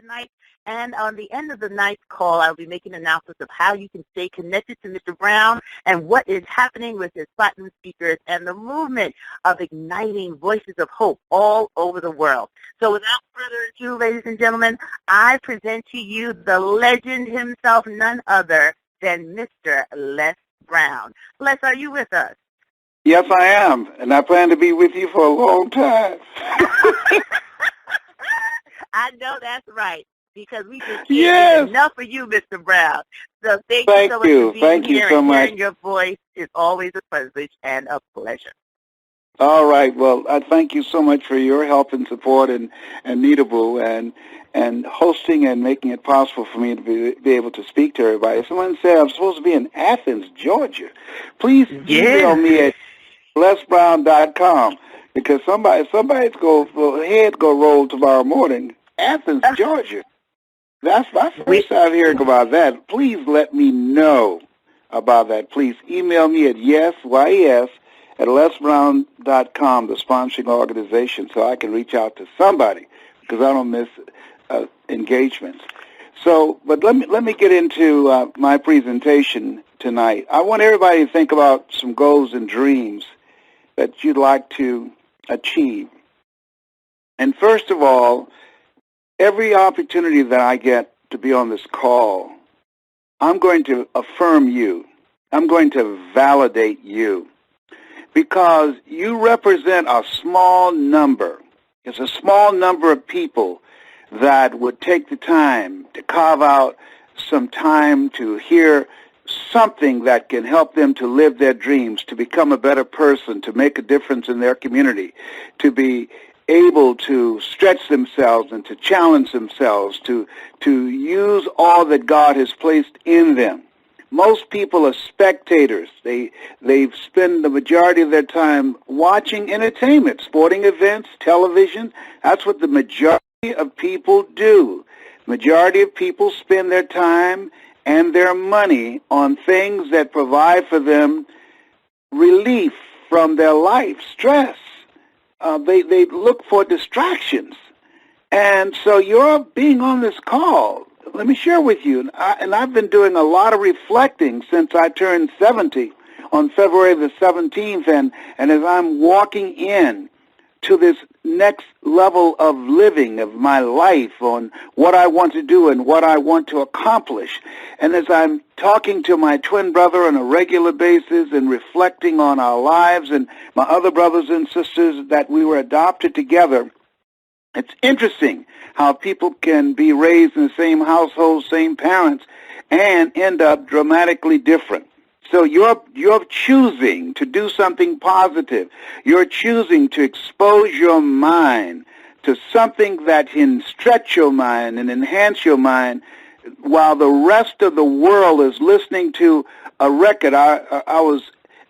tonight. And on the end of the night's call, I'll be making announcements of how you can stay connected to Mr. Brown and what is happening with his platinum speakers and the movement of igniting voices of hope all over the world. So without further ado, ladies and gentlemen, I present to you the legend himself, none other than Mr. Les Brown. Les, are you with us? Yes, I am, and I plan to be with you for a long time. I know that's right, because we just can't Yes. get enough of you, Mr. Brown. So thank you Thank so much you. for being Thank you here, so and much. hearing your voice is always a privilege and a pleasure. All right. Well, I thank you so much for your help and support and Needable and hosting and making it possible for me to be able to speak to everybody. Someone said I'm supposed to be in Athens, Georgia. Please email me at lesbrown.com, because somebody's head go roll tomorrow morning. Athens, Georgia. That's my first time hearing about that. Please let me know about that. Please email me at yes at lesbrown.com, the sponsoring organization, so I can reach out to somebody, because I don't miss engagements. So, but let me get into my presentation tonight. I want everybody to think about some goals and dreams that you'd like to achieve. And first of all, every opportunity that I get to be on this call, I'm going to affirm you. I'm going to validate you, because you represent a small number. It's a small number of people that would take the time to carve out some time to hear something that can help them to live their dreams, to become a better person, to make a difference in their community, to be able to stretch themselves and to challenge themselves, to use all that God has placed in them. Most people are spectators. They spend the majority of their time watching entertainment, sporting events, television. That's what the majority of people do. Majority of people spend their time and their money on things that provide for them relief from their life, stress. They look for distractions. And so you're being on this call. Let me share with you, and I've been doing a lot of reflecting since I turned 70 on February the 17th, and as I'm walking in to this next level of living of my life, on what I want to do and what I want to accomplish, and as I'm talking to my twin brother on a regular basis and reflecting on our lives and my other brothers and sisters that we were adopted together, it's interesting how people can be raised in the same household, same parents, and end up dramatically different. So you're choosing to do something positive. You're choosing to expose your mind to something that can stretch your mind and enhance your mind, while the rest of the world is listening to a record. I was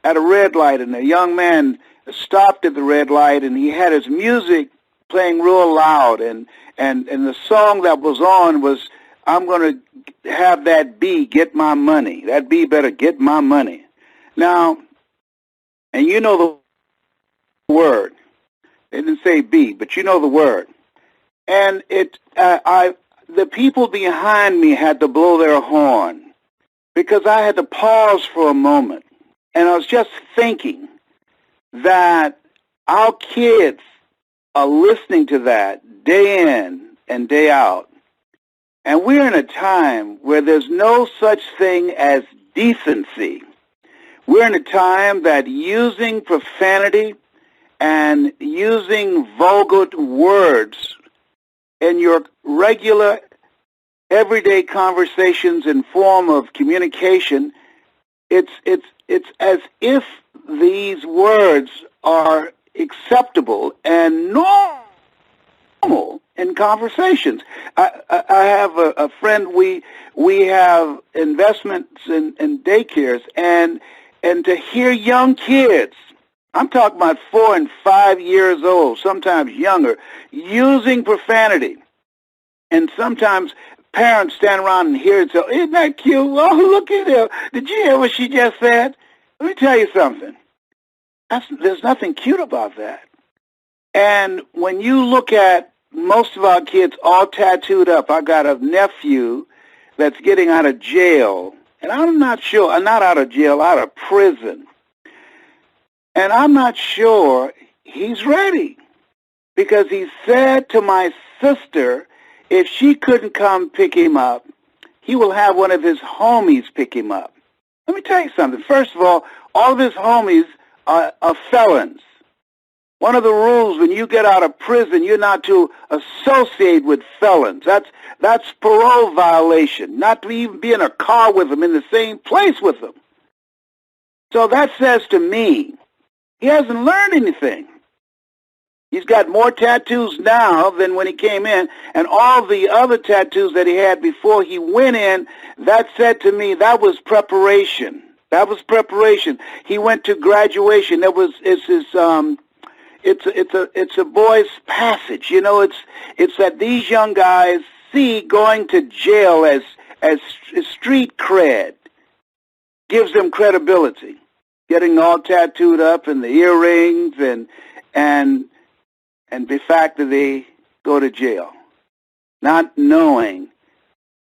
at a red light, and a young man stopped at the red light, and he had his music playing real loud, and the song that was on was, I'm going to have that bee get my money. That bee better get my money. Now, and you know the word. It didn't say bee, but you know the word. And the people behind me had to blow their horn, because I had to pause for a moment. And I was just thinking that our kids are listening to that day in and day out. And we're in a time where there's no such thing as decency. We're in a time that using profanity and using vulgar words in your regular, everyday conversations and form of communication, it's as if these words are acceptable and normal in conversations. I have a friend, we have investments in daycares, and to hear young kids, I'm talking about 4 and 5 years old, sometimes younger, using profanity. And sometimes parents stand around and hear it, so, isn't that cute? Oh, look at her. Did you hear what she just said? Let me tell you something. There's nothing cute about that. And when you look at most of our kids all tattooed up. I got a nephew that's getting out of jail, and I'm not sure, not out of jail, out of prison. And I'm not sure he's ready, because he said to my sister, if she couldn't come pick him up, he will have one of his homies pick him up. Let me tell you something. First of all of his homies are felons. One of the rules when you get out of prison, you're not to associate with felons. That's parole violation, not to even be in a car with them, in the same place with them. So that says to me, he hasn't learned anything. He's got more tattoos now than when he came in, and all the other tattoos that he had before he went in, that said to me, that was preparation. That was preparation. He went to graduation. It's a boy's passage. You know, it's that these young guys see going to jail as street cred, gives them credibility. Getting all tattooed up and the earrings and the fact that they go to jail, not knowing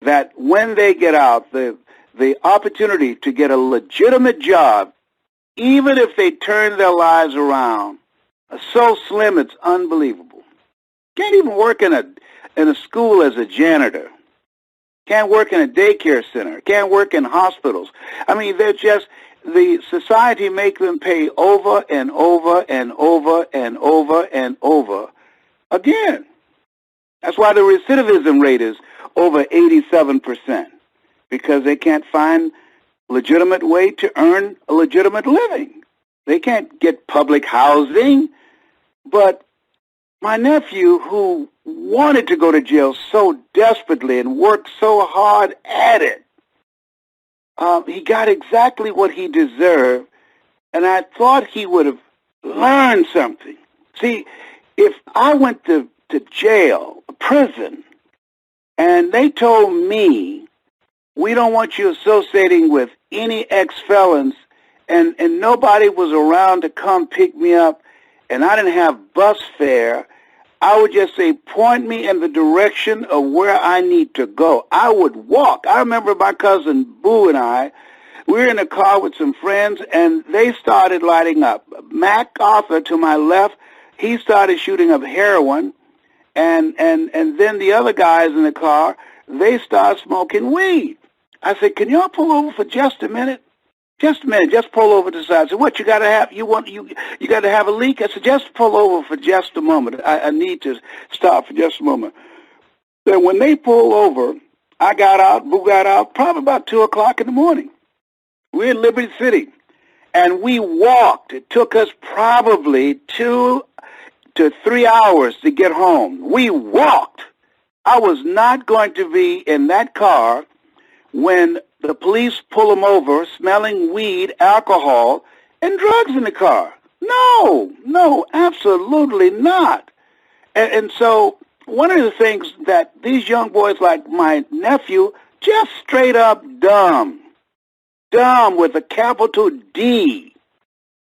that when they get out, the opportunity to get a legitimate job, even if they turn their lives around, are so slim it's unbelievable. Can't even work in a school as a janitor. Can't work in a daycare center. Can't work in hospitals. I mean, they're just, the society make them pay over and over and over and over and over again. That's why the recidivism rate is over 87%, because they can't find a legitimate way to earn a legitimate living. They can't get public housing. But my nephew, who wanted to go to jail so desperately and worked so hard at it, he got exactly what he deserved, and I thought he would have learned something. See, if I went to jail, prison, and they told me, we don't want you associating with any ex-felons, and nobody was around to come pick me up, and I didn't have bus fare, I would just say, point me in the direction of where I need to go. I would walk. I remember my cousin Boo and I, we were in a car with some friends, and they started lighting up. Mac Arthur to my left, he started shooting up heroin, and then the other guys in the car, they started smoking weed. I said, can y'all pull over for just a minute? Just a minute, just pull over to the side. I said, what, you got to have a leak? I said, just pull over for just a moment. I need to stop for just a moment. Then when they pulled over, I got out, Boo got out, probably about 2 o'clock in the morning. We're in Liberty City, and we walked. It took us probably 2 to 3 hours to get home. We walked. I was not going to be in that car when the police pull them over smelling weed, alcohol, and drugs in the car. No, absolutely not. And so one of the things that these young boys like my nephew, just straight up dumb with a capital D,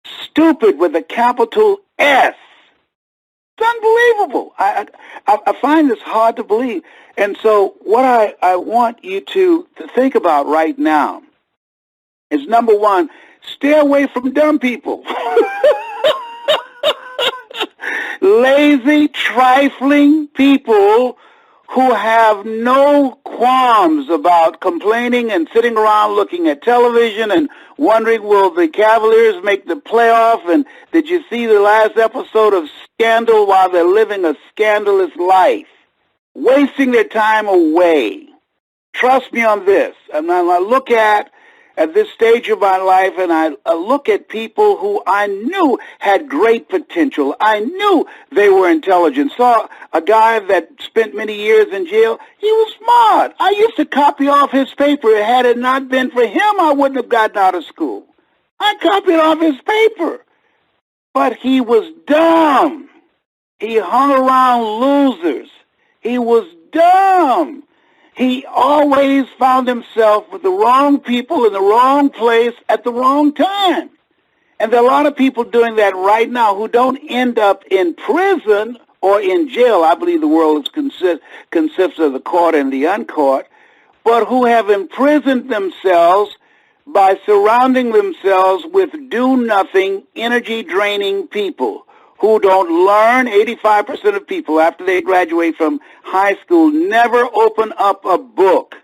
stupid with a capital S. It's unbelievable. I find this hard to believe. And so what I want you to think about right now is, number one, stay away from dumb people. Lazy, trifling people who have no qualms about complaining and sitting around looking at television and wondering, will the Cavaliers make the playoff? And did you see the last episode of Scandal, while they're living a scandalous life? Wasting their time away. Trust me on this. And I look at this stage of my life, and I look at people who I knew had great potential. I knew they were intelligent. Saw a guy that spent many years in jail. He was smart. I used to copy off his paper. Had it not been for him, I wouldn't have gotten out of school. I copied off his paper. But he was dumb. He hung around losers. He was dumb. He always found himself with the wrong people in the wrong place at the wrong time. And there are a lot of people doing that right now who don't end up in prison or in jail. I believe the world consists of the caught and the uncaught, but who have imprisoned themselves by surrounding themselves with do-nothing, energy-draining people who don't learn. 85% of people, after they graduate from high school, never open up a book.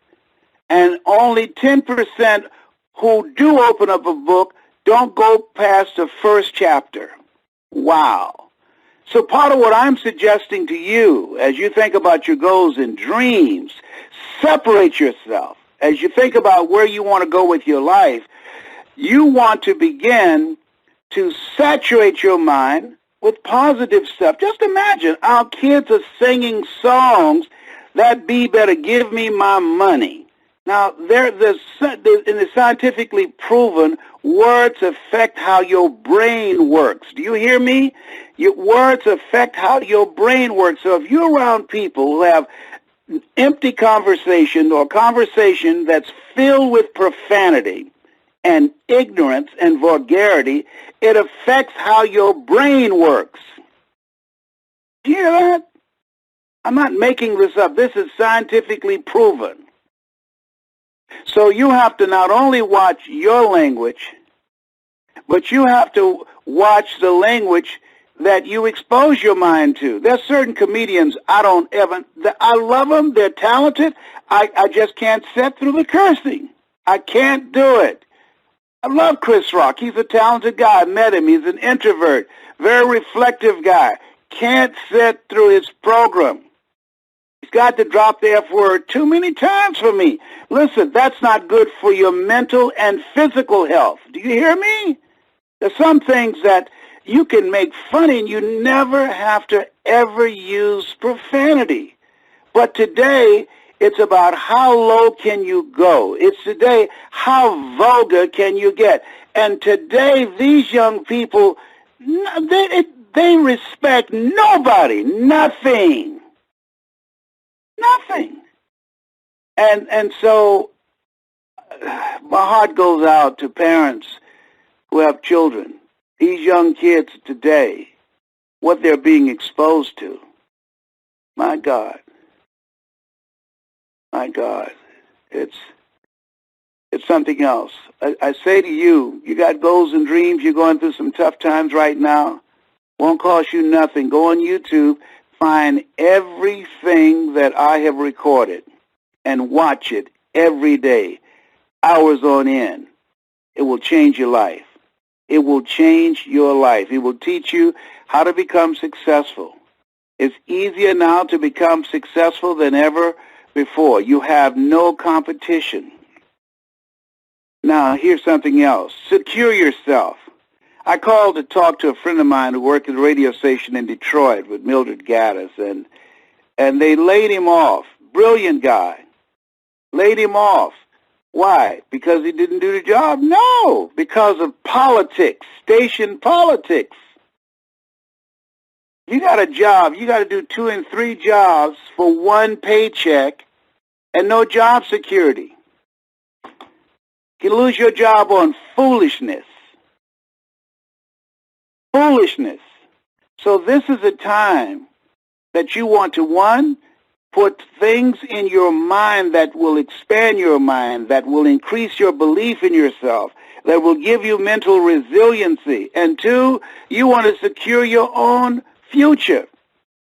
And only 10% who do open up a book don't go past the first chapter. Wow. So part of what I'm suggesting to you as you think about your goals and dreams, separate yourself. As you think about where you want to go with your life, you want to begin to saturate your mind with positive stuff. Just imagine our kids are singing songs that be better give me my money. Now, it's scientifically proven words affect how your brain works. Do you hear me? Your words affect how your brain works. So if you're around people who have empty conversation or conversation that's filled with profanity and ignorance and vulgarity, it affects how your brain works. Do you hear that? I'm not making this up. This is scientifically proven. So you have to not only watch your language, but you have to watch the language that you expose your mind to. There's certain comedians I love them, they're talented, I just can't sit through the cursing. I can't do it. I love Chris Rock. He's a talented guy. I met him. He's an introvert, very reflective guy. Can't sit through his program. He's got to drop the F word too many times for me. Listen, that's not good for your mental and physical health. Do you hear me? There's some things that you can make fun and you never have to ever use profanity. But today, it's about how low can you go. It's today, how vulgar can you get. And today, these young people, they respect nobody, nothing. Nothing. And so my heart goes out to parents who have children. These young kids today, what they're being exposed to. My God. My God. It's something else. I say to you, you got goals and dreams, you're going through some tough times right now. Won't cost you nothing. Go on YouTube, find everything that I have recorded and watch it every day, hours on end. It will change your life. It will change your life. It will teach you how to become successful. It's easier now to become successful than ever before. You have no competition. Now, here's something else. Secure yourself. I called to talk to a friend of mine who worked at a radio station in Detroit with Mildred Gaddis, and they laid him off. Brilliant guy. Laid him off. Why? Because he didn't do the job? No, because of politics, station politics. You got a job, you got to do 2 and 3 jobs for one paycheck and no job security. You can lose your job on foolishness. Foolishness. So this is a time that you want to, one, put things in your mind that will expand your mind, that will increase your belief in yourself, that will give you mental resiliency. And 2, you want to secure your own future.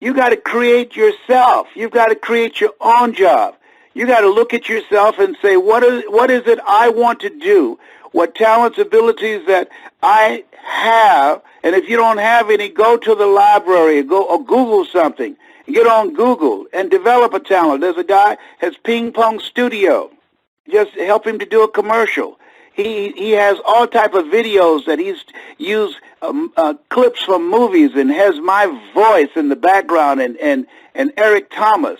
You got to create yourself. You've got to create your own job. You got to look at yourself and say, what is it I want to do? What talents, abilities that I have, and if you don't have any, go to the library, go or Google something. Get on Google and develop a talent. There's a guy has Ping Pong Studio. Just help him to do a commercial. He has all type of videos that he's used clips from movies and has my voice in the background and Eric Thomas.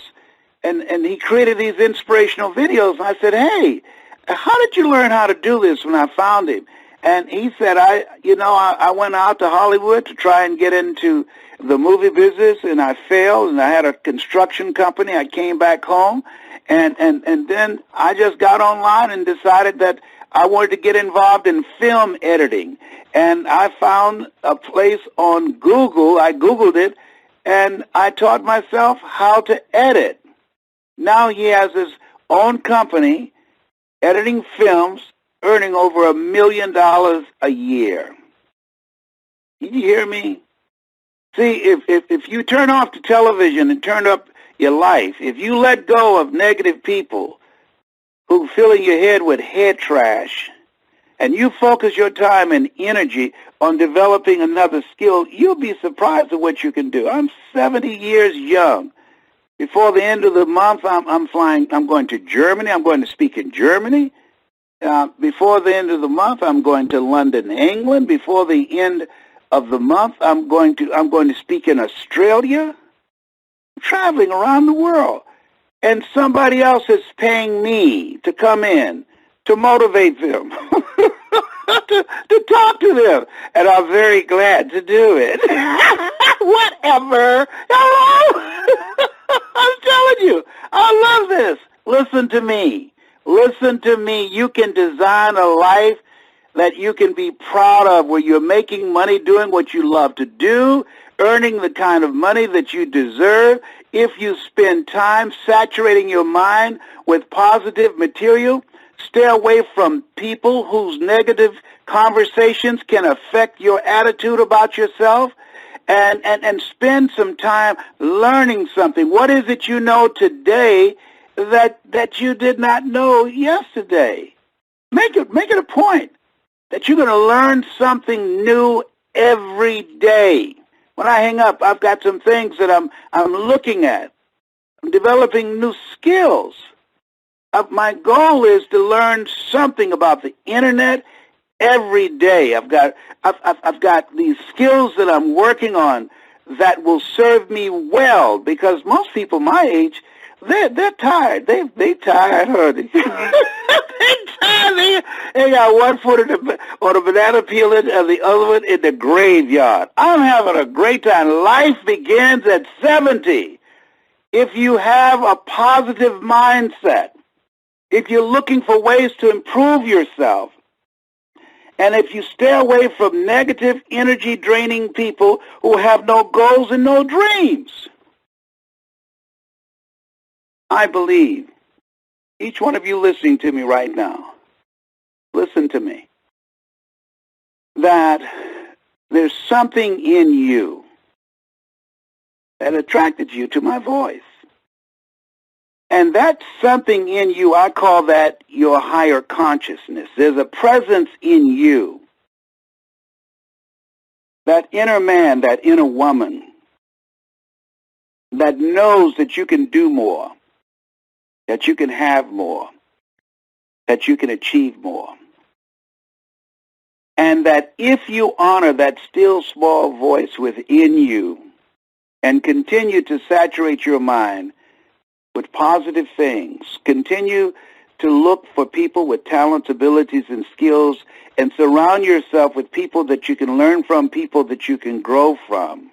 And he created these inspirational videos. And I said, hey, how did you learn how to do this when I found him? And he said, I went out to Hollywood to try and get into the movie business, and I failed, and I had a construction company. I came back home, and then I just got online and decided that I wanted to get involved in film editing. And I found a place on Google. I Googled it, and I taught myself how to edit. Now he has his own company, editing films, earning over $1 million a year. Did you hear me? See, if you turn off the television and turn up your life, if you let go of negative people who filling your head with head trash, and you focus your time and energy on developing another skill, you'll be surprised at what you can do. I'm 70 years young. Before the end of the month, I'm flying. I'm going to Germany. I'm going to speak in Germany. Before the end of the month, I'm going to London, England. Before the end of the month, I'm going to speak in Australia. I'm traveling around the world, and somebody else is paying me to come in to motivate them, to talk to them, and I'm very glad to do it. Whatever. Hello? I'm telling you, I love this. Listen to me. Listen to me. You can design a life that you can be proud of, where you're making money doing what you love to do, earning the kind of money that you deserve. If you spend time saturating your mind with positive material, stay away from people whose negative conversations can affect your attitude about yourself, and spend some time learning something. What is it you know today that you did not know yesterday? Make it a point that you're going to learn something new every day. When I hang up, I've got some things that I'm looking at. I'm developing new skills. My goal is to learn something about the internet every day. I've got these skills that I'm working on that will serve me well, because most people my age, they're tired. They tired, honey. They tired. They got one foot on a banana peel and the other one in the graveyard. I'm having a great time. Life begins at 70. If you have a positive mindset, if you're looking for ways to improve yourself, and if you stay away from negative, energy-draining people who have no goals and no dreams, I believe, each one of you listening to me right now, listen to me, that there's something in you that attracted you to my voice. And that something in you, I call that your higher consciousness. There's a presence in you, that inner man, that inner woman, that knows that you can do more, that you can have more, that you can achieve more. And that if you honor that still small voice within you and continue to saturate your mind with positive things, continue to look for people with talents, abilities, and skills, and surround yourself with people that you can learn from, people that you can grow from,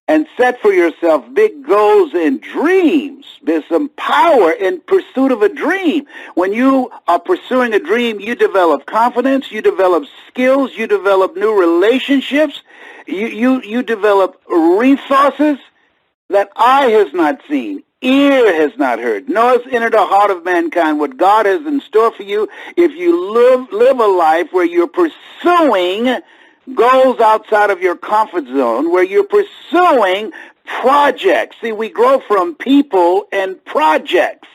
and set for yourself big goals and dreams. There's some power in pursuit of a dream. When you are pursuing a dream, you develop confidence, you develop skills, you develop new relationships, you develop resources that eye has not seen, ear has not heard, nor has entered the heart of mankind what God has in store for you if you live a life where you're pursuing goals outside of your comfort zone, where you're pursuing projects. See, we grow from people and projects.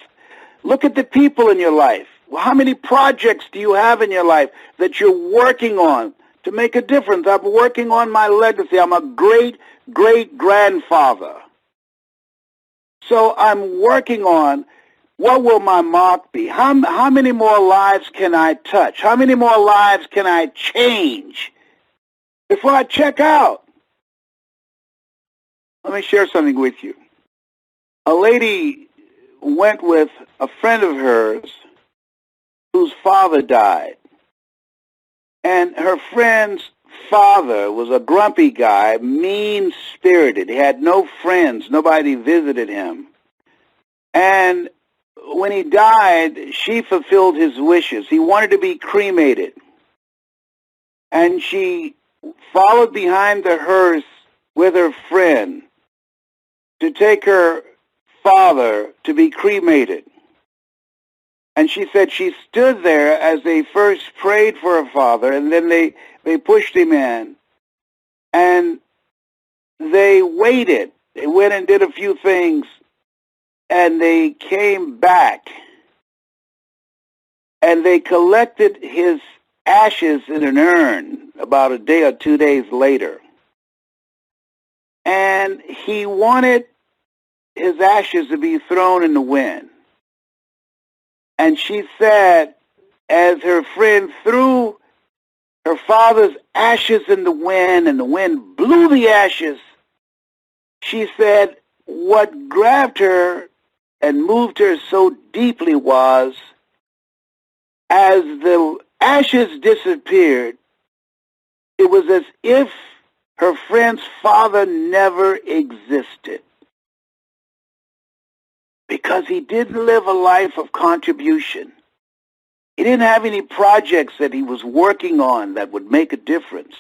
Look at the people in your life. Well, how many projects do you have in your life that you're working on to make a difference? I'm working on my legacy. I'm a great-great-grandfather. So I'm working on what will my mark be? How many more lives can I touch? How many more lives can I change before I check out? Let me share something with you. A lady went with a friend of hers whose father died. And her friend's father was a grumpy guy, mean-spirited. He had no friends. Nobody visited him. And when he died, she fulfilled his wishes. He wanted to be cremated. And she followed behind the hearse with her friend to take her father to be cremated. And she said she stood there as they first prayed for her father, and then they pushed him in. And they waited. They went and did a few things, and they came back. And they collected his ashes in an urn about a day or 2 days later. And he wanted his ashes to be thrown in the wind. And she said, as her friend threw her father's ashes in the wind, and the wind blew the ashes, she said what grabbed her and moved her so deeply was, as the ashes disappeared, it was as if her friend's father never existed. Because he didn't live a life of contribution. He didn't have any projects that he was working on that would make a difference.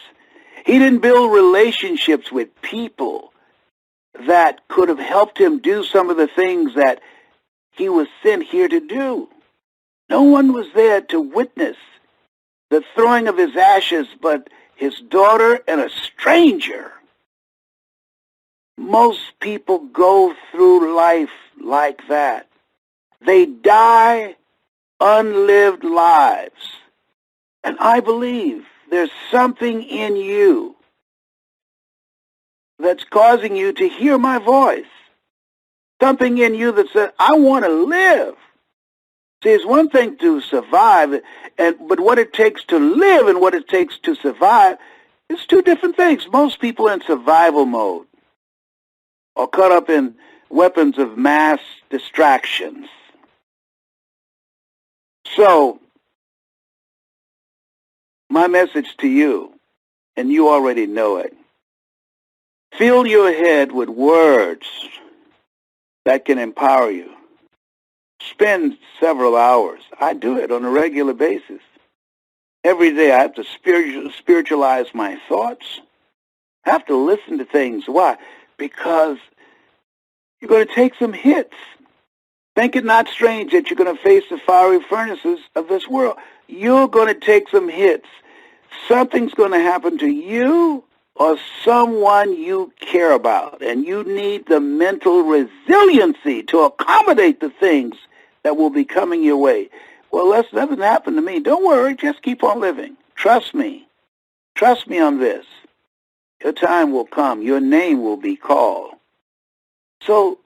He didn't build relationships with people that could have helped him do some of the things that he was sent here to do. No one was there to witness the throwing of his ashes but his daughter and a stranger. Most people go through life like that. They die unlived lives. And I believe there's something in you that's causing you to hear my voice. Something in you that says, I want to live. See, it's one thing to survive, but what it takes to live and what it takes to survive is two different things. Most people in survival mode are caught up in weapons of mass distractions. So, my message to you, and you already know it, fill your head with words that can empower you. Spend several hours. I do it on a regular basis. Every day I have to spiritualize my thoughts. I have to listen to things. Why? Because you're going to take some hits. Think it not strange that you're going to face the fiery furnaces of this world. You're going to take some hits. Something's going to happen to you or someone you care about, and you need the mental resiliency to accommodate the things that will be coming your way. Well, that doesn't happen to me. Don't worry. Just keep on living. Trust me. Trust me on this. Your time will come. Your name will be called. So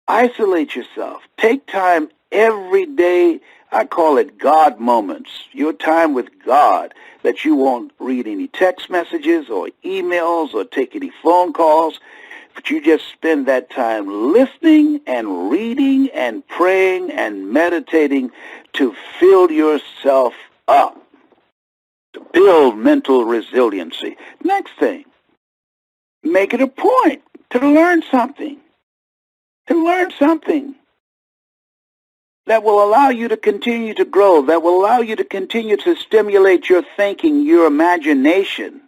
isolate yourself. Take time every day. I call it God moments. Your time with God, that you won't read any text messages or emails or take any phone calls, but you just spend that time listening and reading and praying and meditating to fill yourself up, to build mental resiliency. Next thing, make it a point to learn something. To learn something that will allow you to continue to grow, that will allow you to continue to stimulate your thinking, your imagination.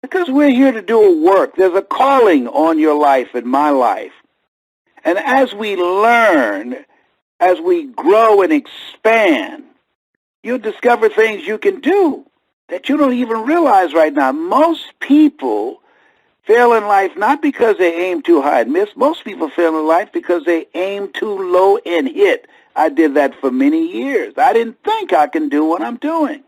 Because we're here to do a work. There's a calling on your life and my life. And as we learn, as we grow and expand, you'll discover things you can do that you don't even realize right now. Most people fail in life not because they aim too high and miss. Most people fail in life because they aim too low and hit. I did that for many years. I didn't think I can do what I'm doing.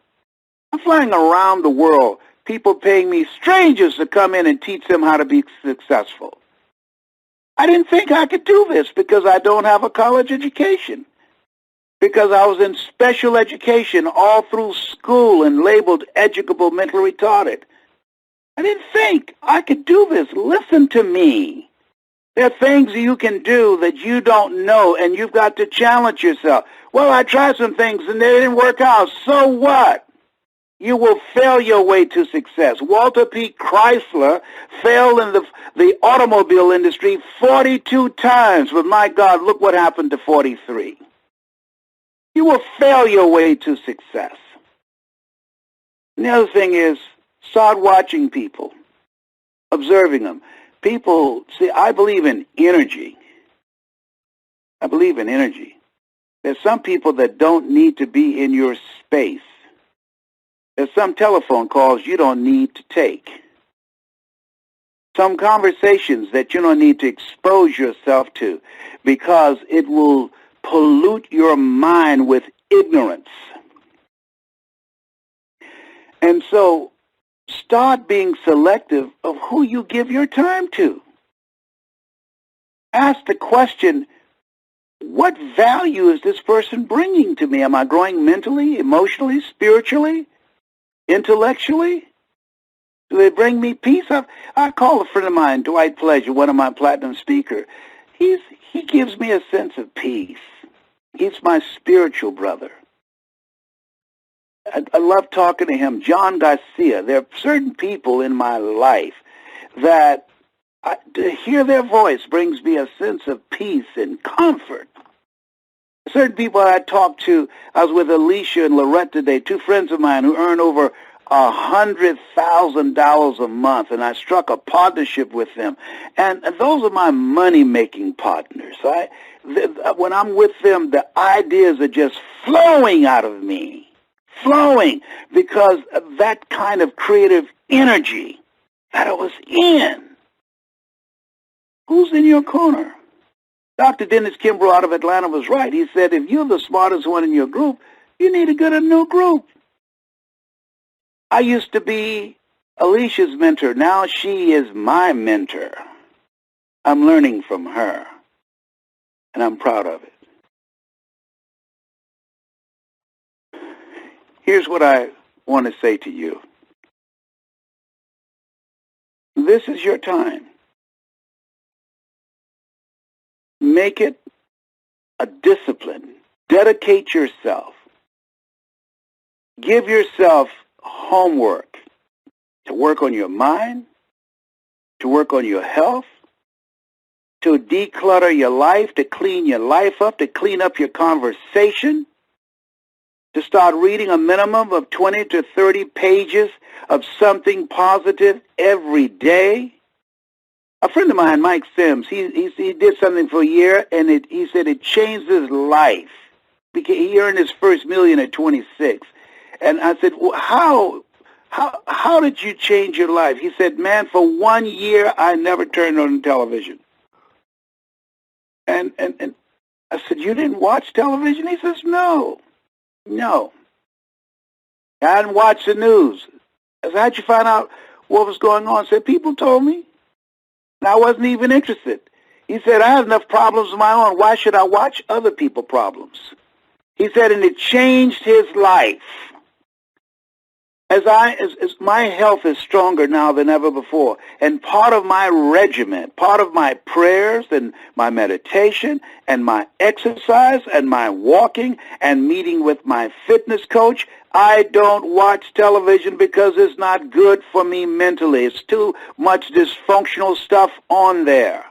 I'm flying around the world, people paying me, strangers, to come in and teach them how to be successful. I didn't think I could do this because I don't have a college education, because I was in special education all through school and labeled educable mentally retarded. I didn't think I could do this. Listen to me. There are things you can do that you don't know, and you've got to challenge yourself. Well, I tried some things, and they didn't work out. So what? You will fail your way to success. Walter P. Chrysler failed in the automobile industry 42 times, but my God, look what happened to 43. You will fail your way to success. And the other thing is, start watching people, observing them. People, see, I believe in energy. I believe in energy. There's some people that don't need to be in your space. There's some telephone calls you don't need to take. Some conversations that you don't need to expose yourself to because it will pollute your mind with ignorance. And so start being selective of who you give your time to. Ask the question, what value is this person bringing to me? Am I growing mentally, emotionally, spiritually, intellectually? Do they bring me peace? I call a friend of mine, Dwight Pleasure, one of my platinum speakers. He gives me a sense of peace. He's my spiritual brother. I love talking to him. John Garcia. There are certain people in my life that to hear their voice brings me a sense of peace and comfort. Certain people I talked to, I was with Alicia and Lorette today, two friends of mine who earn over $100,000 a month, and I struck a partnership with them. And those are my money-making partners. When I'm with them, the ideas are just flowing out of me, flowing, because of that kind of creative energy that I was in. Who's in your corner? Dr. Dennis Kimbrough out of Atlanta was right. He said, if you're the smartest one in your group, you need to get a new group. I used to be Alicia's mentor. Now she is my mentor. I'm learning from her, and I'm proud of it. Here's what I want to say to you. This is your time. Make it a discipline. Dedicate yourself. Give yourself homework to work on your mind, to work on your health, to declutter your life, to clean your life up, to clean up your conversation, to start reading a minimum of 20 to 30 pages of something positive every day. A friend of mine, Mike Sims, he did something for a year, and he said it changed his life. He earned his first million at 26. And I said, well, how did you change your life? He said, man, for 1 year, I never turned on television. And I said, you didn't watch television? He says, no. I hadn't watched the news. I said, how'd you find out what was going on? He said, people told me. And I wasn't even interested. He said, I have enough problems of my own. Why should I watch other people's problems? He said, and it changed his life. As my health is stronger now than ever before, and part of my regimen, part of my prayers and my meditation and my exercise and my walking and meeting with my fitness coach, I don't watch television because it's not good for me mentally. It's too much dysfunctional stuff on there.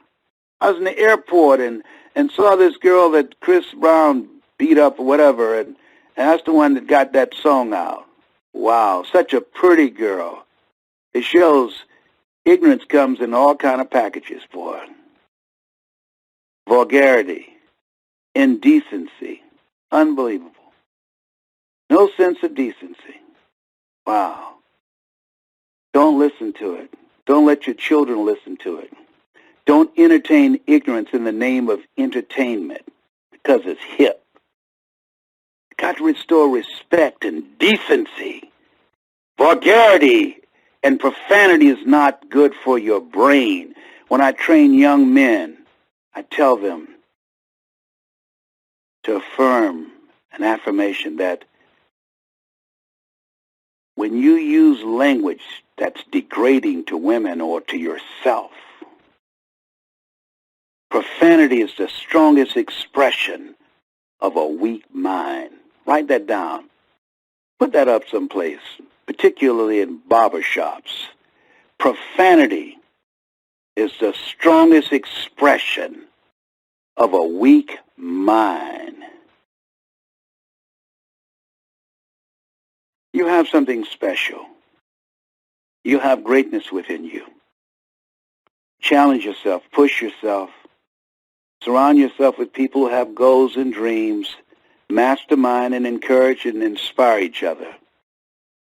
I was in the airport and saw this girl that Chris Brown beat up or whatever, and that's the one that got that song out. Wow, such a pretty girl. It shows ignorance comes in all kind of packages, boy. Vulgarity, indecency, unbelievable. No sense of decency. Wow. Don't listen to it. Don't let your children listen to it. Don't entertain ignorance in the name of entertainment because it's hip. Got to restore respect and decency. Vulgarity and profanity is not good for your brain. When I train young men, I tell them to affirm an affirmation that when you use language that's degrading to women or to yourself, profanity is the strongest expression of a weak mind. Write that down. Put that up someplace, particularly in barbershops. Profanity is the strongest expression of a weak mind. You have something special. You have greatness within you. Challenge yourself. Push yourself. Surround yourself with people who have goals and dreams. Mastermind and encourage and inspire each other.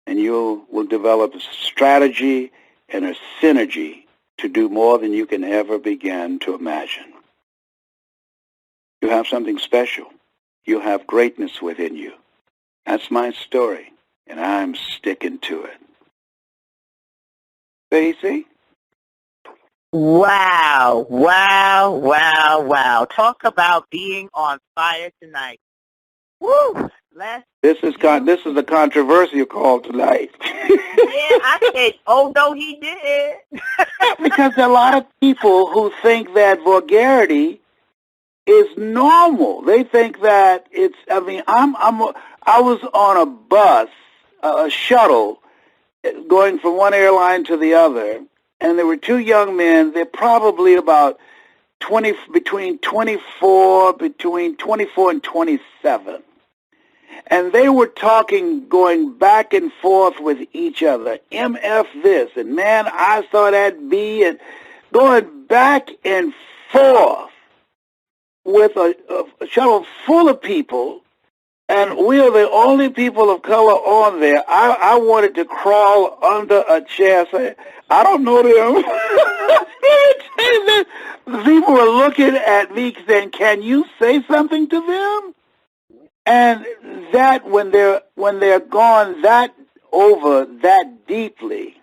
And you will develop a strategy and a synergy to do more than you can ever begin to imagine. You have something special. You have greatness within you. That's my story, and I'm sticking to it. Stacey? Wow, wow, wow, wow. Talk about being on fire tonight. Woo! This is a controversial call tonight. Yeah, I said, oh, no, he did. Because there are a lot of people who think that vulgarity is normal. They think that it's, I mean, I was on a bus, a shuttle, going from one airline to the other, and there were two young men. They're probably about between 24 and 27. And they were talking, going back and forth with each other. MF this, and man, I saw that B, and going back and forth with a shuttle full of people, and we are the only people of color on there. I wanted to crawl under a chair, say, I don't know them. The people were looking at me saying, can you say something to them? And that when they're gone that over that deeply,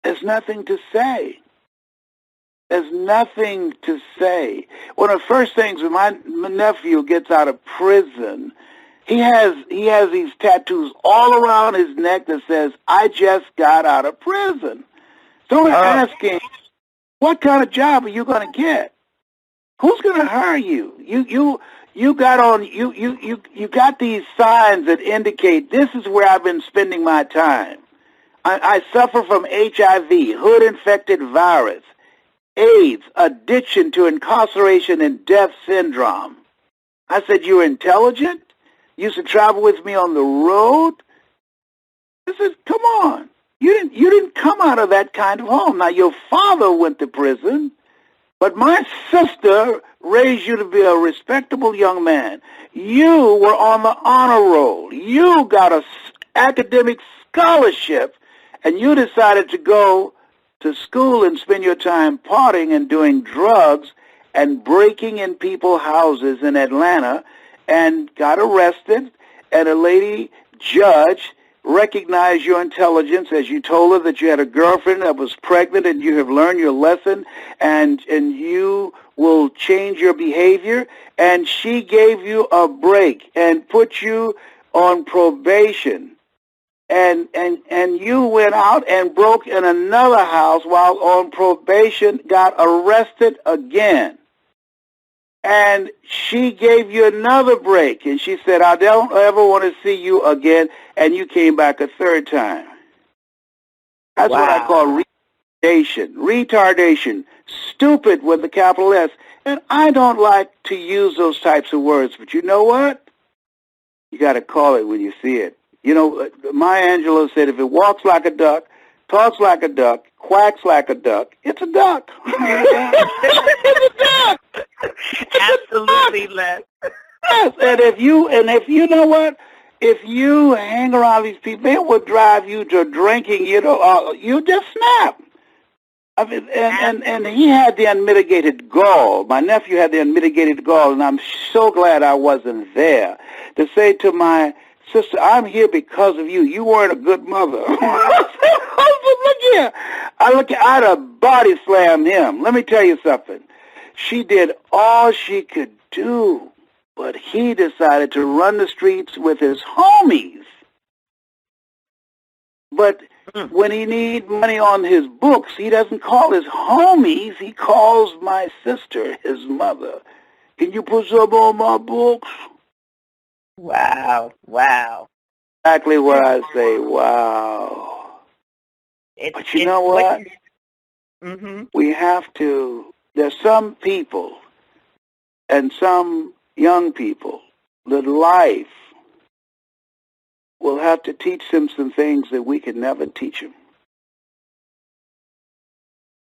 there's nothing to say. There's nothing to say. One of the first things when my nephew gets out of prison, he has these tattoos all around his neck that says, I just got out of prison. So we're asking, what kind of job are you going to get? Who's going to hire you? You got these signs that indicate this is where I've been spending my time. I suffer from HIV, hood-infected virus, AIDS, addiction to incarceration and death syndrome. I said, you're intelligent? You used to travel with me on the road? I said, come on. You didn't come out of that kind of home. Now, your father went to prison, but my sister raised you to be a respectable young man. You were on the honor roll. You got an academic scholarship, and you decided to go to school and spend your time partying and doing drugs and breaking in people's houses in Atlanta, and got arrested, and a lady judge recognized your intelligence as you told her that you had a girlfriend that was pregnant and you have learned your lesson and you will change your behavior, and she gave you a break and put you on probation. And you went out and broke in another house while on probation, got arrested again. And she gave you another break, and she said, I don't ever want to see you again, and you came back a third time. That's what I call retardation, stupid with a capital S. And I don't like to use those types of words, but you know what? You got to call it when you see it. You know, Maya Angelou said, if it walks like a duck, talks like a duck, quacks like a duck, it's a duck. It's a duck. Absolutely, Les. Yes, and if you know what, if you hang around these people, they will drive you to drinking. You just snap. I mean, and he had the unmitigated gall. My nephew had the unmitigated gall, and I'm so glad I wasn't there to say to my sister, I'm here because of you. You weren't a good mother. Look here. I'd have body slammed him. Let me tell you something. She did all she could do, but he decided to run the streets with his homies. But when he needs money on his books, he doesn't call his homies. He calls my sister, his mother. Can you put some on my books? Wow, wow. Exactly what I say, wow. But you know what? We have to, there's some people and some young people that life will have to teach them some things that we could never teach them.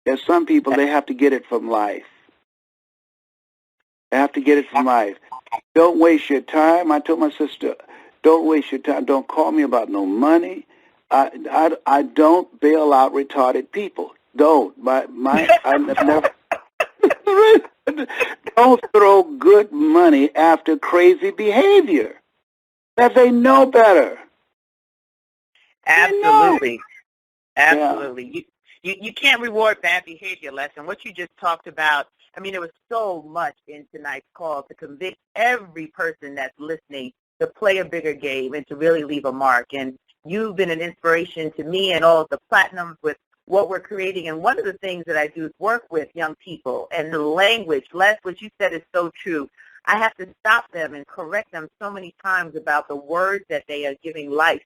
There's some people, they have to get it from life. They have to get it from life. Don't waste your time. I told my sister, don't waste your time. Don't call me about no money. I don't bail out retarded people. Don't. I've never. Don't throw good money after crazy behavior. That they know better. Absolutely. Yeah. Absolutely. You can't reward bad behavior, Les. And what you just talked about, I mean, there was so much in tonight's call to convict every person that's listening to play a bigger game and to really leave a mark. And you've been an inspiration to me and all of the platinums with what we're creating. And one of the things that I do is work with young people and the language. Les, what you said is so true. I have to stop them and correct them so many times about the words that they are giving life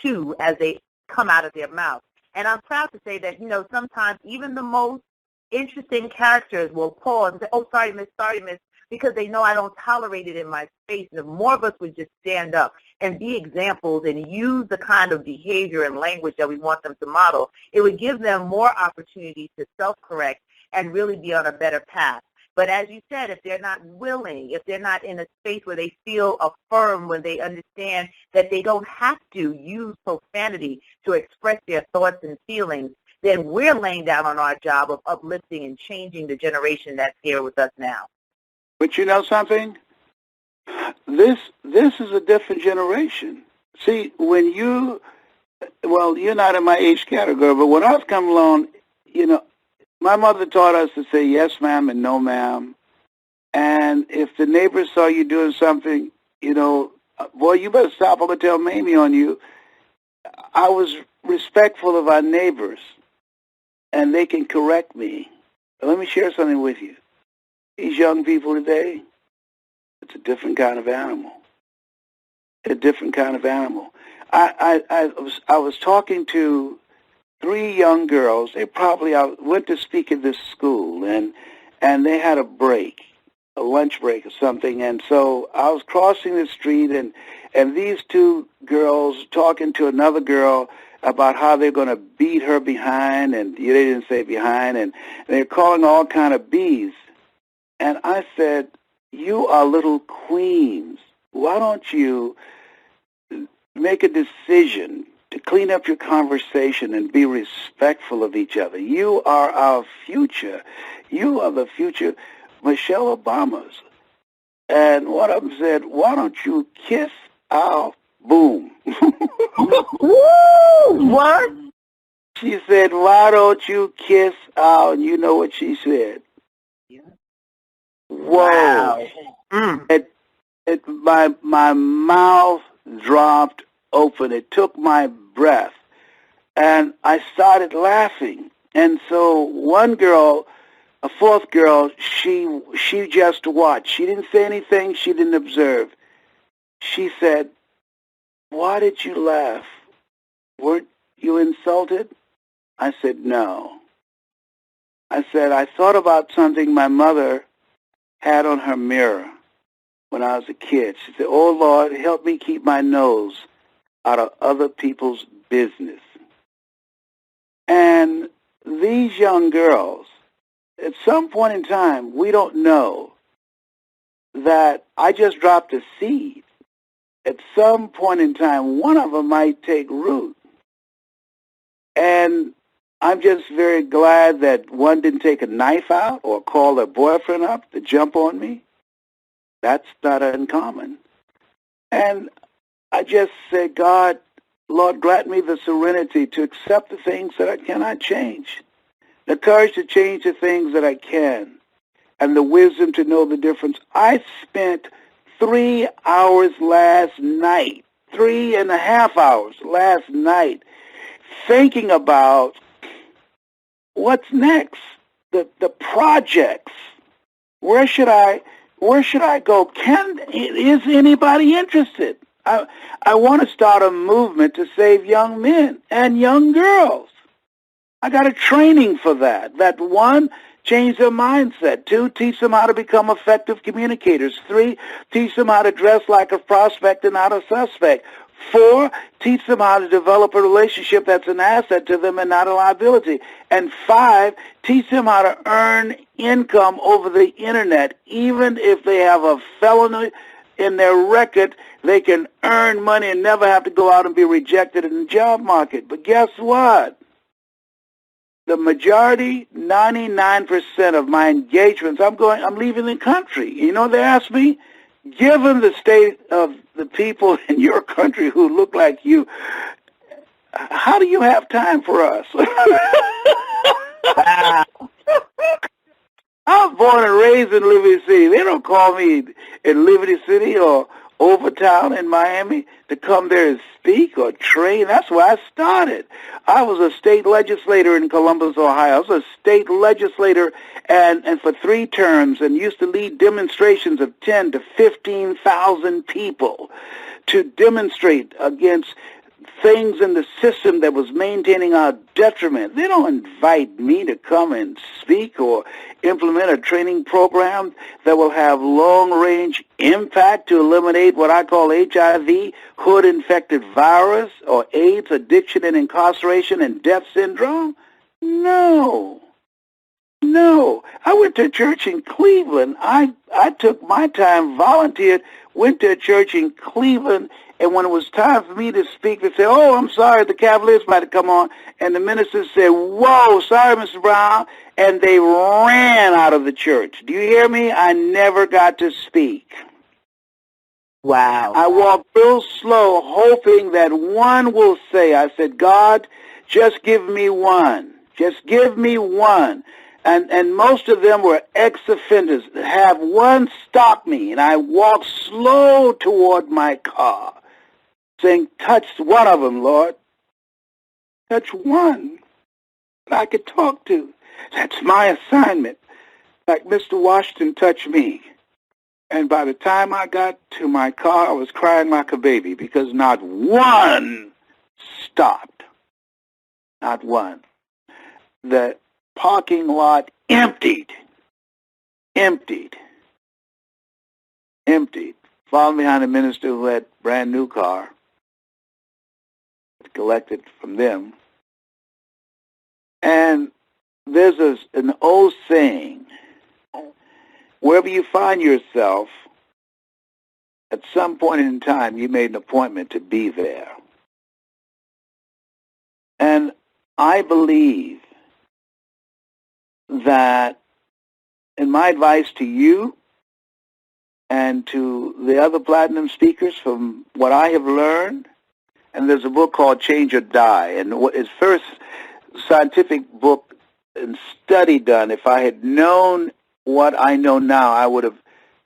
to as they come out of their mouth. And I'm proud to say that, sometimes even the most interesting characters will pause and say, oh, sorry, miss, because they know I don't tolerate it in my space. And if more of us would just stand up and be examples and use the kind of behavior and language that we want them to model, it would give them more opportunities to self-correct and really be on a better path. But as you said, if they're not willing, if they're not in a space where they feel affirmed, when they understand that they don't have to use profanity to express their thoughts and feelings, then we're laying down on our job of uplifting and changing the generation that's here with us now. But you know something? This is a different generation. See, you're not in my age category, but when I was coming along, my mother taught us to say yes, ma'am, and no, ma'am. And if the neighbors saw you doing something, boy, you better stop. I'm going to tell Mamie on you. I was respectful of our neighbors, and they can correct me. But let me share something with you. These young people today, it's a different kind of animal. A different kind of animal. I was talking to 3 young girls. I went to speak at this school, and they had a break, a lunch break or something. And so I was crossing the street, and these 2 girls talking to another girl about how they're going to beat her behind, and they didn't say behind, and they're calling all kind of B's. And I said, you are little queens. Why don't you make a decision to clean up your conversation and be respectful of each other? You are our future. You are the future Michelle Obamas. And one of them said, why don't you kiss our boom? What? She said, why don't you kiss our, and you know what she said? Whoa. Wow. My mouth dropped open. It took my breath. And I started laughing. And so one girl, a 4th girl, she just watched. She didn't say anything. She didn't observe. She said, why did you laugh? Weren't you insulted? I said, no. I said, I thought about something my mother had on her mirror when I was a kid. She said, oh, Lord, help me keep my nose out of other people's business. And these young girls, at some point in time, we don't know that I just dropped a seed. At some point in time, one of them might take root. And I'm just very glad that one didn't take a knife out or call their boyfriend up to jump on me. That's not uncommon. And I just said, God, Lord, grant me the serenity to accept the things that I cannot change, the courage to change the things that I can, and the wisdom to know the difference. I spent 3 hours last night, 3.5 hours last night, thinking about what's next, the projects. Where should I go? Is anybody interested? I want to start a movement to save young men and young girls. I got a training for that. That 1, change their mindset. 2, teach them how to become effective communicators. 3, teach them how to dress like a prospect and not a suspect. 4, teach them how to develop a relationship that's an asset to them and not a liability. And 5, teach them how to earn income over the Internet. Even if they have a felony in their record, they can earn money and never have to go out and be rejected in the job market. But guess what? The majority, 99% of my engagements, I'm leaving the country. You know, they ask me, given the state of the people in your country who look like you, how do you have time for us? I was born and raised in Liberty City. They don't call me in Liberty City or Overtown in Miami to come there and speak or train. That's where I started. I was a state legislator in Columbus, Ohio. I was a state legislator and for 3 terms and used to lead demonstrations of 10 to 15,000 people to demonstrate against things in the system that was maintaining our detriment. They don't invite me to come and speak or implement a training program that will have long-range impact to eliminate what I call HIV, hood-infected virus, or AIDS, addiction and incarceration and death syndrome. No. I went to a church in Cleveland. I took my time, volunteered, went to a church in Cleveland, and when it was time for me to speak, they said, "Oh, I'm sorry, the Cavaliers might have come on." And the minister said, "Whoa, sorry, Mr. Brown," and they ran out of the church. Do you hear me? I never got to speak. Wow. I walked real slow, hoping that one will say, I said, "God, just give me one. Just give me one." And most of them were ex-offenders. Have one stop me. And I walked slow toward my car, saying, "Touch one of them, Lord. Touch one that I could talk to. That's my assignment. Like Mr. Washington touched me." And by the time I got to my car, I was crying like a baby because not one stopped. Not one. The parking lot emptied. Followed behind a minister who had a brand new car, collected from them. And there's an old saying, wherever you find yourself, at some point in time, you made an appointment to be there. And I believe that, and my advice to you and to the other platinum speakers from what I have learned, and there's a book called Change or Die, and what is first scientific book and study done. If I had known what I know now, I would have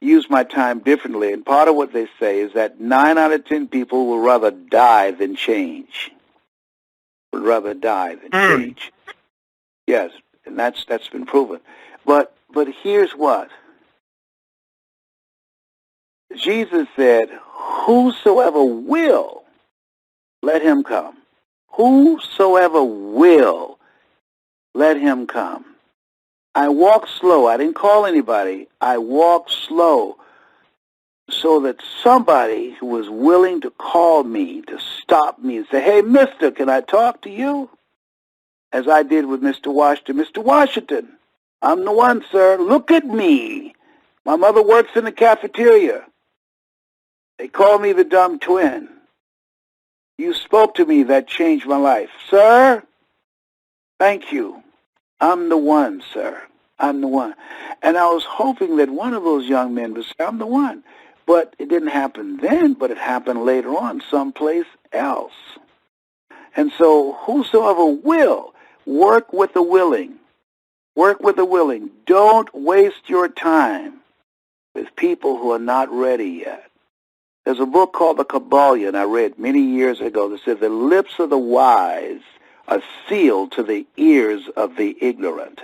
used my time differently. And part of what they say is that 9 out of 10 people will rather die than change. Would rather die than change. Yes, and that's been proven. But here's what. Jesus said, "Whosoever will, let him come. Whosoever will, let him come." I walked slow. I didn't call anybody. I walked slow so that somebody who was willing to call me, to stop me and say, "Hey, mister, can I talk to you?" As I did with Mr. Washington. "Mr. Washington, I'm the one, sir. Look at me. My mother works in the cafeteria. They call me the dumb twin. You spoke to me that changed my life. Sir, thank you. I'm the one, sir. I'm the one." And I was hoping that one of those young men would say, "I'm the one." But it didn't happen then, but it happened later on someplace else. And so whosoever will, work with the willing. Work with the willing. Don't waste your time with people who are not ready yet. There's a book called The Kabbalion I read many years ago that said the lips of the wise are sealed to the ears of the ignorant.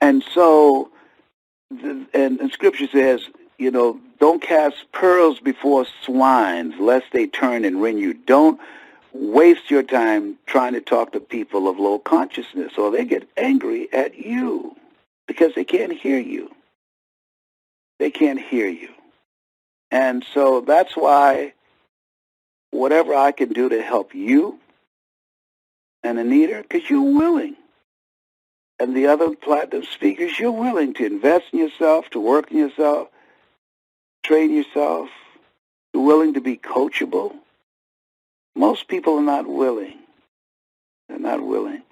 And so, and Scripture says, don't cast pearls before swines, lest they turn and rend you. Don't waste your time trying to talk to people of low consciousness, or they get angry at you because they can't hear you. They can't hear you. And so that's why whatever I can do to help you and Anita, because you're willing. And the other platinum speakers, you're willing to invest in yourself, to work in yourself, train yourself. You're willing to be coachable. Most people are not willing. They're not willing.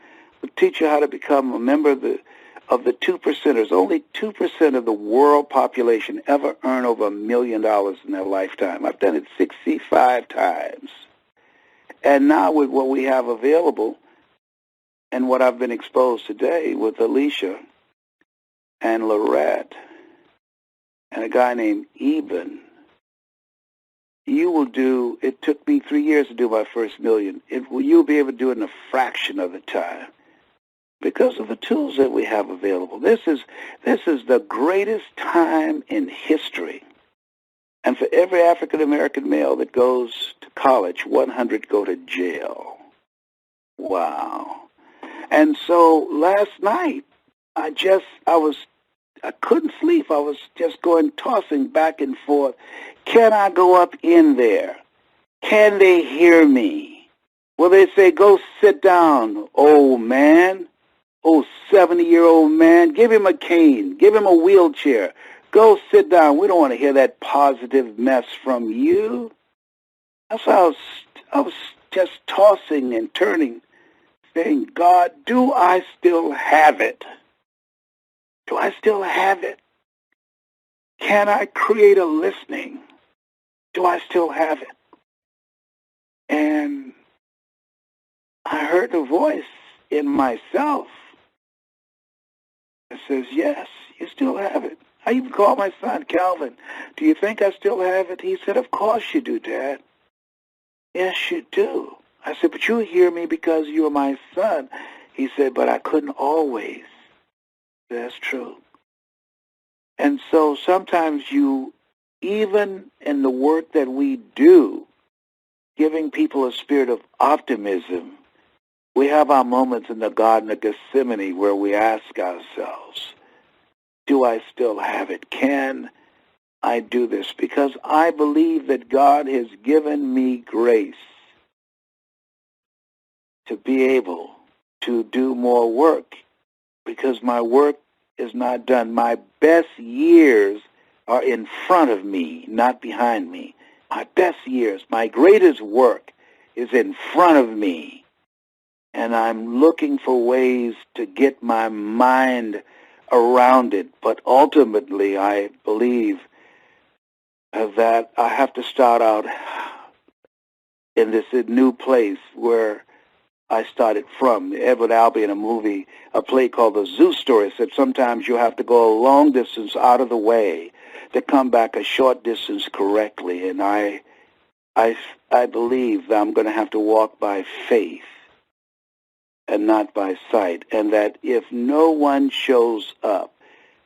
We'll teach you how to become a member of the 2%ers. Only 2% of the world population ever earn over $1 million in their lifetime. I've done it 65 times. And now with what we have available and what I've been exposed today with Alicia and Lorette and a guy named Eben, you will do, it took me 3 years to do my first million. You'll be able to do it in a fraction of the time because of the tools that we have available. This is the greatest time in history. And for every African-American male that goes to college, 100 go to jail. Wow. And so last night, I couldn't sleep. I was just tossing back and forth. Can I go up in there? Can they hear me? Well, they say, go sit down, old man. Oh, 70-year-old man. Give him a cane. Give him a wheelchair. Go sit down. We don't want to hear that positive mess from you. That's why I was just tossing and turning, saying, God, do I still have it? Do I still have it? Can I create a listening? Do I still have it? And I heard a voice in myself that says, yes, you still have it. I even called my son, Calvin. Do you think I still have it? He said, of course you do, Dad. Yes, you do. I said, but you hear me because you're my son. He said, but I couldn't always. That's true. And so sometimes even in the work that we do, giving people a spirit of optimism, we have our moments in the Garden of Gethsemane where we ask ourselves, do I still have it? Can I do this? Because I believe that God has given me grace to be able to do more work because my work is not done. My best years are in front of me, not behind me. My best years, my greatest work is in front of me. And I'm looking for ways to get my mind around it. But ultimately, I believe that I have to start out in this new place where I started from. Edward Albee in a play called The Zoo Story, said sometimes you have to go a long distance out of the way to come back a short distance correctly. And I believe that I'm going to have to walk by faith and not by sight. And that if no one shows up,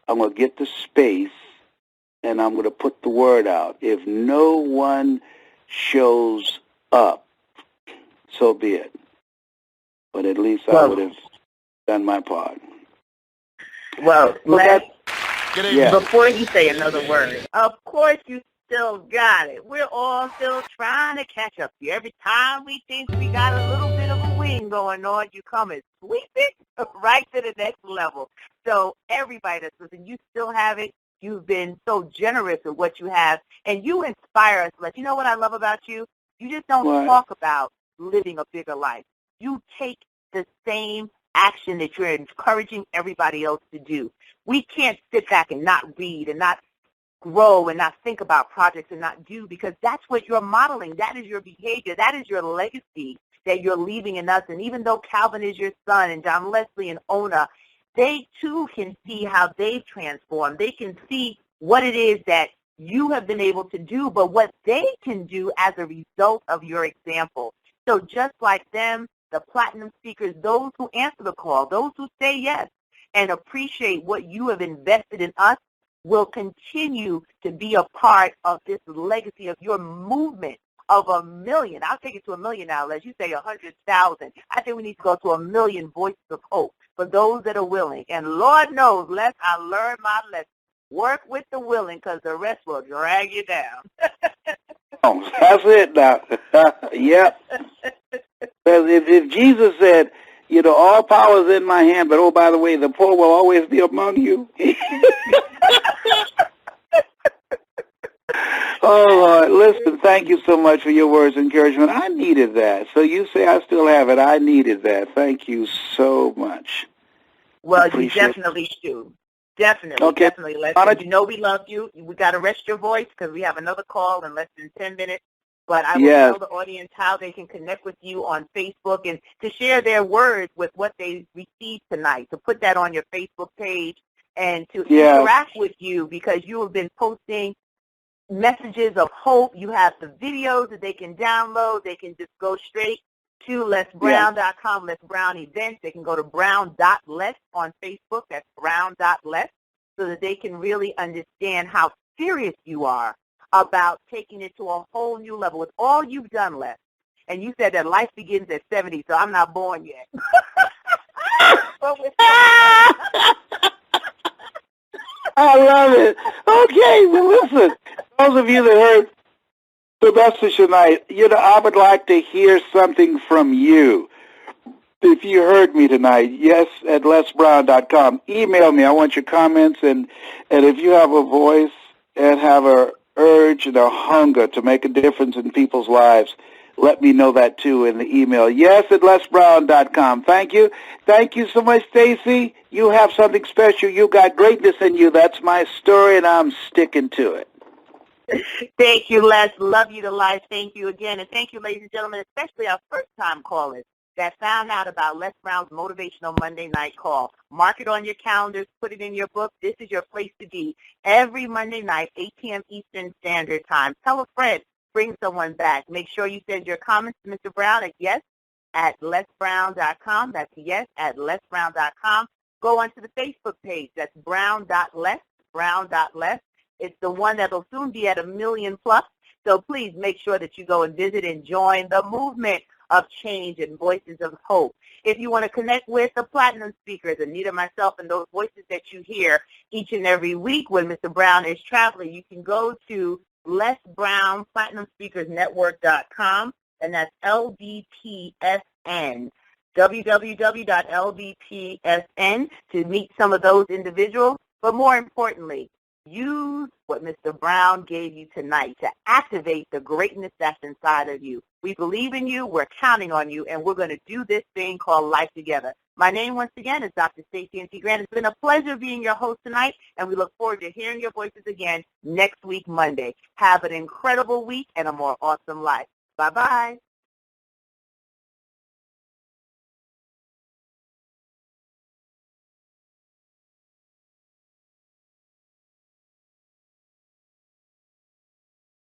I'm going to get the space and I'm going to put the word out. If no one shows up, so be it. But at least I would have done my part. Well, Yeah. Before you say another word, of course you still got it. We're all still trying to catch up to you. Every time we think we got a little bit of a wing going on, you come and sweep it right to the next level. So everybody that's listening, you still have it. You've been so generous with what you have, and you inspire us. Like, you know what I love about you? You just don't talk about living a bigger life. You take the same action that you're encouraging everybody else to do. We can't sit back and not read and not grow and not think about projects and not do, because that's what you're modeling. That is your behavior. That is your legacy that you're leaving in us. And even though Calvin is your son and John Leslie and Ona, they too can see how they've transformed. They can see what it is that you have been able to do, but what they can do as a result of your example. So just like them, the platinum speakers, those who answer the call, those who say yes and appreciate what you have invested in us, will continue to be a part of this legacy of your movement of 1 million. I'll take it to 1 million now, as you say 100,000. I think we need to go to 1 million voices of hope for those that are willing. And Lord knows, lest I learn my lesson. Work with the willing, because the rest will drag you down. That's it now. Yep. If Jesus said, all power is in my hand, but oh, by the way, the poor will always be among you. Oh, Lord, listen, thank you so much for your words of encouragement. I needed that. So you say I still have it. I needed that. Thank you so much. Well, you definitely do. Definitely, okay. Definitely. Leslie, we love you. We got to rest your voice because we have another call in less than 10 minutes. But I will tell the audience how they can connect with you on Facebook and to share their words with what they received tonight, to put that on your Facebook page and to interact with you because you have been posting messages of hope. You have the videos that they can download. They can just go straight to lesbrown.com, Les Brown Events. They can go to brown.les on Facebook. That's brown.les, so that they can really understand how serious you are about taking it to a whole new level with all you've done, Les. And you said that life begins at 70, so I'm not born yet. I love it. Okay, well, listen, those of you that heard the message tonight, I would like to hear something from you. If you heard me tonight, yes, at lesbrown.com. Email me. I want your comments. And if you have a voice and have a urge and a hunger to make a difference in people's lives, let me know that, too, in the email. Yes, at lesbrown.com. Thank you. Thank you so much, Stacy. You have something special. You got greatness in you. That's my story, and I'm sticking to it. Thank you, Les. Love you to life. Thank you again. And thank you, ladies and gentlemen, especially our first-time callers that found out about Les Brown's Motivational Monday Night Call. Mark it on your calendars. Put it in your book. This is your place to be. Every Monday night, 8 p.m. Eastern Standard Time. Tell a friend. Bring someone back. Make sure you send your comments to Mr. Brown at yes@lesbrown.com. That's yes@lesbrown.com. Go onto the Facebook page. That's brown.les, brown.les. It's the one that will soon be at 1 million plus. So please make sure that you go and visit and join the movement of change and voices of hope. If you want to connect with the platinum speakers, Anita, myself, and those voices that you hear each and every week when Mr. Brown is traveling, you can go to Les Brown Platinum Speakers Network.com, and that's LBPSN, www.lbpsn, to meet some of those individuals. But more importantly, use what Mr. Brown gave you tonight to activate the greatness that's inside of you. We believe in you, we're counting on you, and we're going to do this thing called life together. My name, once again, is Dr. Stacey N.T. Grant. It's been a pleasure being your host tonight, and we look forward to hearing your voices again next week, Monday. Have an incredible week and a more awesome life. Bye-bye.